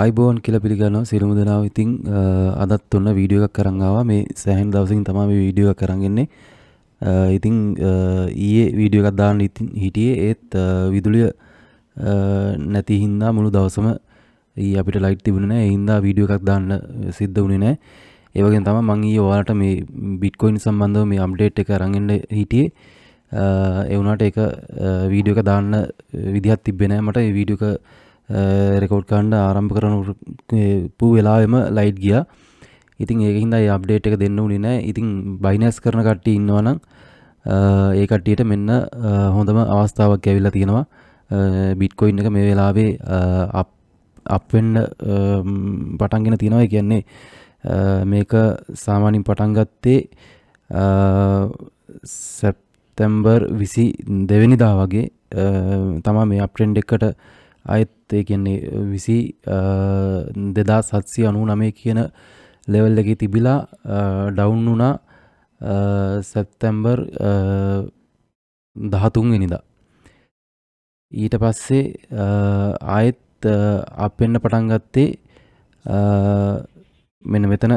ආයිබෝන් කියලා පිළිගන්නවා සියලුම දෙනාව. ඉතින් අදත් ඔන්න වීඩියෝ එකක් අරන් ආවා. මේ සෑහෙන දවසකින් තමයි මේ වීඩියෝ එකක් අරන් එන්නේ. ඉතින් ඊයේ වීඩියෝ එකක් දාන්න හිටියේ ඒත් විදුලිය නැති හින්දා මුළු දවසම ඊයේ අපිට ලයිට් තිබුණේ නැහැ. ඒ හින්දා වීඩියෝ එකක් දාන්න සිද්ධ වුණේ නැහැ. ඒ වගේම තමයි මම ඊයේ ඔයාලට මේ බිට්කොයින් සම්බන්ධව මේ අප්ඩේට් එක අරන් එන්න හිටියේ. ඒ වුණාට ඒක වීඩියෝ එක දාන්න විදිහක් තිබ්බේ නැහැ මට. ඒ වීඩියෝ එක රෙකෝඩ් කරන්න ආරම්භ කරනපු වෙලාවෙම ලයිට් ගියා. ඉතින් ඒක හින්දා ඒ අප්ඩේට් එක දෙන්න උනේ නැහැ. ඉතින් බයිනන්ස් කරන කට්ටිය ඉන්නවා නම් ඒ කට්ටියට මෙන්න හොඳම අවස්ථාවක් ඇවිල්ලා තියෙනවා. බිට්කොයින් එක මේ වෙලාවේ අප් වෙන්න පටන්ගෙන තියෙනවා. ඒ කියන්නේ මේක සාමාන්‍යයෙන් පටන් ගත්තේ සැප්තැම්බර් 22 වෙනිදා වගේ තමයි මේ අප් ට්‍රෙන්ඩ් එකට ආයෙත් ඒ කියන්නේ 2799 කියන ලෙවල් එකේ තිබිලා ඩවුන් වුණා සැප්තැම්බර් 13 වෙනිදා. ඊට පස්සේ ආයෙත් අප් වෙන්න පටන් ගත්තේ මෙන්න මෙතන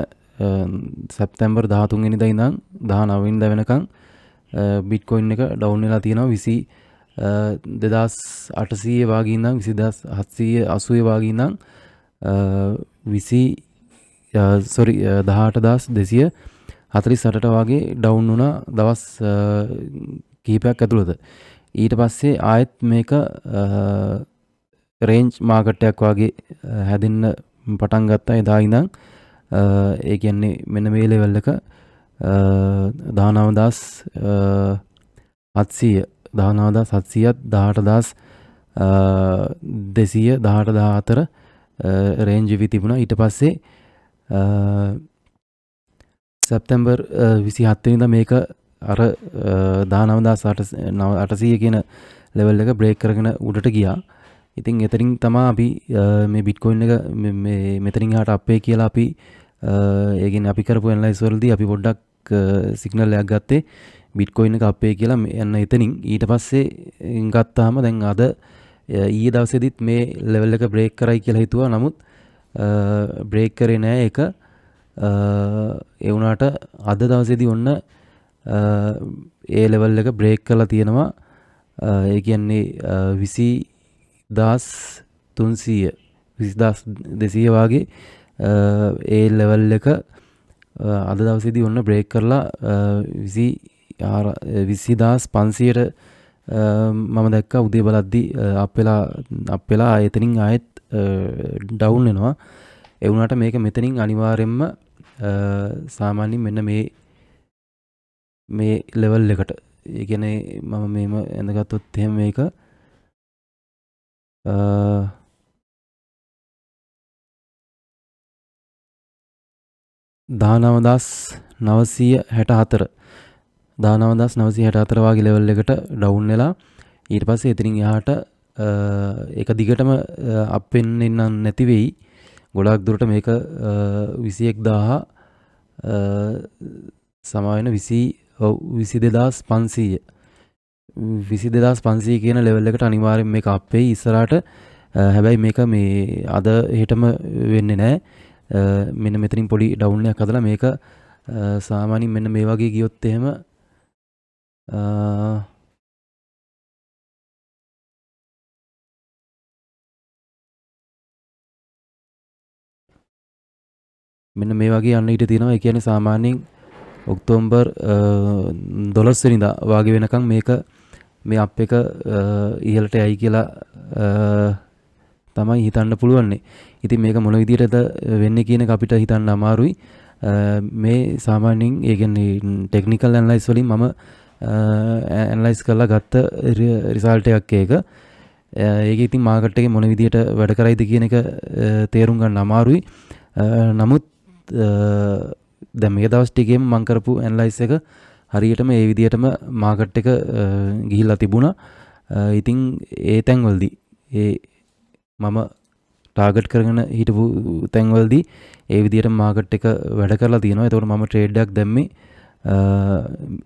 සැප්තැම්බර් 13 වෙනිදා ඉඳන් 19 වෙනිදා වෙනකන් බිට්කොයින් එක ඩවුන් වෙලා තියෙනවා. 2800 වගේ ඉඳන් 20780 වගේ ඉඳන් 18248ට වගේ ඩවුන් වුණා දවස් කිහිපයක් ඇතුළත. ඊට පස්සේ ආයෙත් මේක රේන්ජ් මාකට් එකක් වගේ හැදෙන්න පටන් ගත්තා එදා ඉඳන්. ඒ කියන්නේ මෙන්න මේ ලෙවල් එක 19700 19700ත් 18200 18014 රේන්ජ් එකේ තිබුණා. ඊට පස්සේ සැප්තැම්බර් 27 වෙනිදා මේක අර 19800 කියන ලෙවල් එක බ්‍රේක් කරගෙන උඩට ගියා. ඉතින් එතනින් තමයි අපි මේ බිට්කොයින් එක මේ මෙතනින් එහාට අපේ කියලා අපි ඒ කියන්නේ අපි කරපු ඇනලයිස් වලදී අපි පොඩ්ඩක් සිග්නල් එකක් ගත්තේ බිට්කොයින් එක අපේ කියලා යන්න එතනින්. ඊට පස්සේ ගත්තාම දැන් අද ඊයේ දවසේදීත් මේ ලෙවල් එක බ්‍රේක් කරයි කියලා හිතුවා. නමුත් බ්‍රේක් කරේ නෑ ඒක. ඒ වුණාට අද දවසේදී ඔන්න ඒ ලෙවල් එක බ්‍රේක් කරලා තියෙනවා. ඒ කියන්නේ 20300 20200 වගේ ඒ ලෙවල් එක අද දවසේදී ඔන්න බ්‍රේක් කරලා 20500ට මම දැක්කා උදේ බලද්දි අප් වෙලා එතනින් ආයෙත් ඩවුන් වෙනවා. ඒ වුණාට මේක මෙතනින් අනිවාර්යෙන්ම සාමාන්‍යයෙන් මෙන්න මේ ලෙවල් එකට ඒ කියන්නේ මම මේම ඇඳගත්තොත් එහෙම මේක 19964 වගේ ලෙවල් එකට ඩවුන් වෙලා ඊට පස්සේ එතනින් එහාට ඒක දිගටම අප් වෙන්න ඉන්න නැති වෙයි. ගොඩාක් දුරට මේක 21000 සමාවෙන 22500 කියන ලෙවල් එකට අනිවාර්යෙන් මේක අප් වෙයි ඉස්සරහට. හැබැයි මේක මේ අද හෙටම වෙන්නේ නැහැ. මෙන්න මෙතනින් පොඩි ඩවුන් එකක් හදලා මේක සාමාන්‍යයෙන් මෙන්න මේ වගේ ගියොත් එහෙම මෙන්න මේ වගේ යන්න ඊට තියෙනවා. ඒ කියන්නේ සාමාන්‍යයෙන් ඔක්තෝබර් 12 වෙනිදා වගේ වෙනකන් මේක මේ අප් එක ඉහළට යයි කියලා තමයි හිතන්න පුළුවන්නේ. ඉතින් මේක මොන විදිහටද වෙන්නේ කියන එක අපිට හිතන්න අමාරුයි. මේ සාමාන්‍යයෙන් ඒ කියන්නේ ටෙක්නිකල් ඇනලයිස් වලින් මම ඇනලයිස් කරලා ගත්ත රිසල්ට් එකක් ඒක. ඒක ඉතින් මාකට් එකේ මොන විදිහට වැඩ කරයිද කියන එක තේරුම් ගන්න අමාරුයි. නමුත් දැන් මේ දවස් ටිකේම මම කරපු ඇනලයිස් එක හරියටම ඒ විදිහටම මාකට් එක ගිහිල්ලා තිබුණා. ඉතින් ඒ තැන්වලදී මම ටාගට් කරගෙන හිටපු තැන්වලදී ඒ විදිහට මාකට් එක වැඩ කරලා තියෙනවා. එතකොට මම ට්‍රේඩ් එකක් දැම්මේ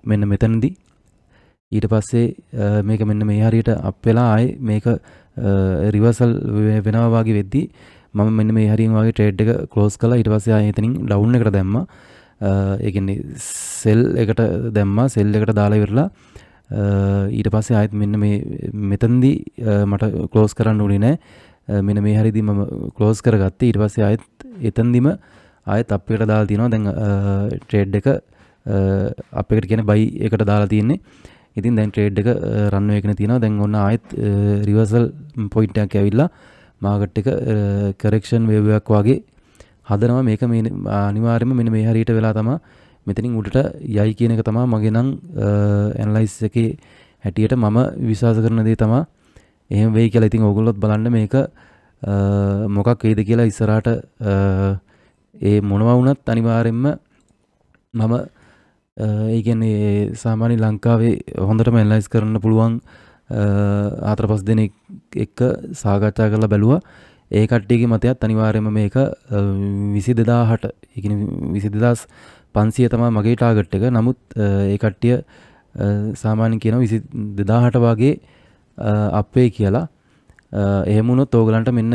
මෙන්න මෙතනදී. ඊට පස්සේ මේක මෙන්න මේ හරියට අප් වෙලා ආයේ මේක රිවර්සල් වෙනවා වගේ වෙද්දී මම මෙන්න මේ හරියෙන් වගේ ට්‍රේඩ් එක ක්ලෝස් කළා. ඊට පස්සේ ආයෙ එතනින් ඩවුන් එකට දැම්මා. ඒ කියන්නේ සෙල් එකට දැම්මා. සෙල් එකට දාලා ඉවරලා ඊට පස්සේ ආයෙත් මෙන්න මේ මෙතනදී මට ක්ලෝස් කරන්න උනේ නැහැ. මෙන්න මේ හරියදී මම ක්ලෝස් කරගත්තේ. ඊට පස්සේ ආයෙත් එතනදිම ආයෙත් අප් එකට දාලා තියෙනවා. දැන් ට්‍රේඩ් එක අප් එකට කියන්නේ බයි එකට දාලා තියෙන්නේ. ඉතින් දැන් ට්‍රේඩ් එක රන් වෙගෙන තියෙනවා. දැන් ඔන්න ආයෙත් රිවර්සල් පොයින්ට් එකක් ඇවිල්ලා මාකට් එක කරෙක්ෂන් වේව් එකක් වගේ හදනවා. මේක මේ අනිවාර්යයෙන්ම මෙන්න මේ හරියට වෙලා තමයි මෙතනින් උඩට යයි කියන එක තමයි මගේ නම් ඇනලයිස් එකේ හැටියට මම විශ්වාස කරන දේ තමයි එහෙම වෙයි කියලා. ඉතින් ඕගොල්ලොත් බලන්න මේක මොකක් වෙයිද කියලා ඉස්සරහට ඒ මොනවා වුණත් අනිවාර්යයෙන්ම මම ඒ කියන්නේ සාමාන්‍ය ලංකාවේ හොඳටම ඇනලයිස් කරන්න පුළුවන් 4-5 දෙනෙක් එක්ක සාකච්ඡා කරලා බැලුවා. ඒ කට්ටියගේ මතයත් අනිවාර්යයෙන්ම මේක 22000ට ඒ කියන්නේ 22500 තමයි මගේ ටාගට් එක. නමුත් ඒ කට්ටිය සාමාන්‍යයෙන් කියනවා 22000ට වගේ අපේ කියලා. එහෙම වුණොත් ඕගලන්ට මෙන්න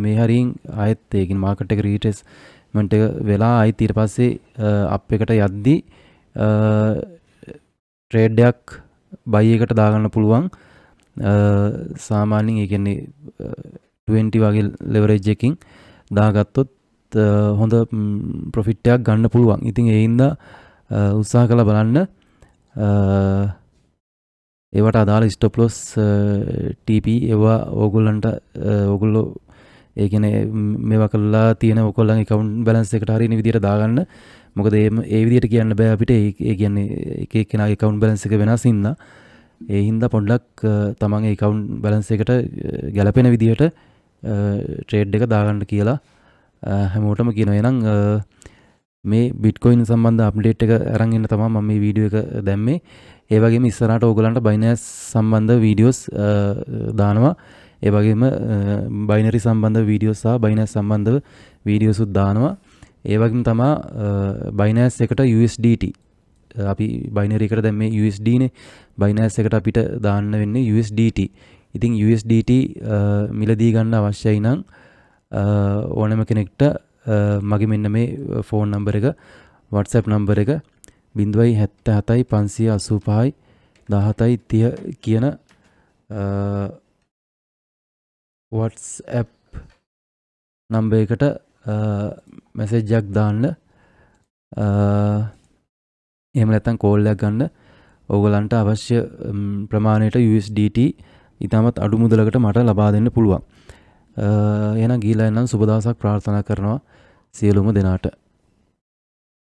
මේ හරියෙන් ආයෙත් ඒ කියන්නේ මාකට් එක රීටෙස්ට්මන්ට් එක වෙලා ආයෙත් ඊට පස්සේ අප් එකට යද්දී ට්‍රේඩ් එකක් බයි එකට දාගන්න පුළුවන්. සාමාන්‍යයෙන් ඒ කියන්නේ 20 වගේ ලෙවරේජ් එකකින් දාගත්තොත් හොඳ ප්‍රොෆිට් එකක් ගන්න පුළුවන්. ඉතින් ඒ හින්දා උත්සාහ කරලා බලන්න. ඒවට අදාළ ස්ටොප් ලොස් TP ඒවා ඕගොල්ලෝ ඒ කියන්නේ මේවා කළා තියෙන ඔයගොල්ලන්ගේ account balance එකට හරියන විදිහට දාගන්න. මොකද ඒ විදිහට කියන්න බෑ අපිට. ඒ කියන්නේ එක එක්කෙනාගේ account balance එක වෙනස් හින්දා ඒ හින්දා පොඩ්ඩක් තමන්ගේ account balance එකට ගැලපෙන විදිහට ට්‍රේඩ් එක දාගන්න කියලා හැමෝටම කියනවා. එහෙනම් මේ Bitcoin සම්බන්ධ අප්ඩේට් එක අරන් ඉන්න තමයි මම මේ වීඩියෝ එක දැම්මේ. ඒ වගේම ඉස්සරහට ඕගලන්ට Binance සම්බන්ධ වීඩියෝස් දානවා. ඒ වගේම බයිනරි සම්බන්ධ වීඩියෝස් සහ Binance සම්බන්ධ වීඩියෝස් උත් දානවා. ඒ වගේම තමයි Binance එකට USDT අපි බයිනරි එකට දැන් මේ USD නේ. Binance එකට අපිට දාන්න වෙන්නේ USDT. ඉතින් USDT මිලදී ගන්න අවශ්‍යයි නම් ඕනෑම කෙනෙක්ට මගේ මෙන්න මේ ෆෝන් නම්බර් එක WhatsApp නම්බර් එක 077 585 1730 කියන WhatsApp නම්බර් එකට මැසේජ් එකක් දාන්න. එහෙම නැත්නම් කෝල් එකක් ගන්න. ඕගලන්ට අවශ්‍ය ප්‍රමාණයට USDT ඉතාමත් අඩු මුදලකට මට ලබා දෙන්න පුළුවන්. එහෙනම් ගිහිලා එන්නම්. සුබ දවසක් ප්‍රාර්ථනා කරනවා සියලුම දෙනාට.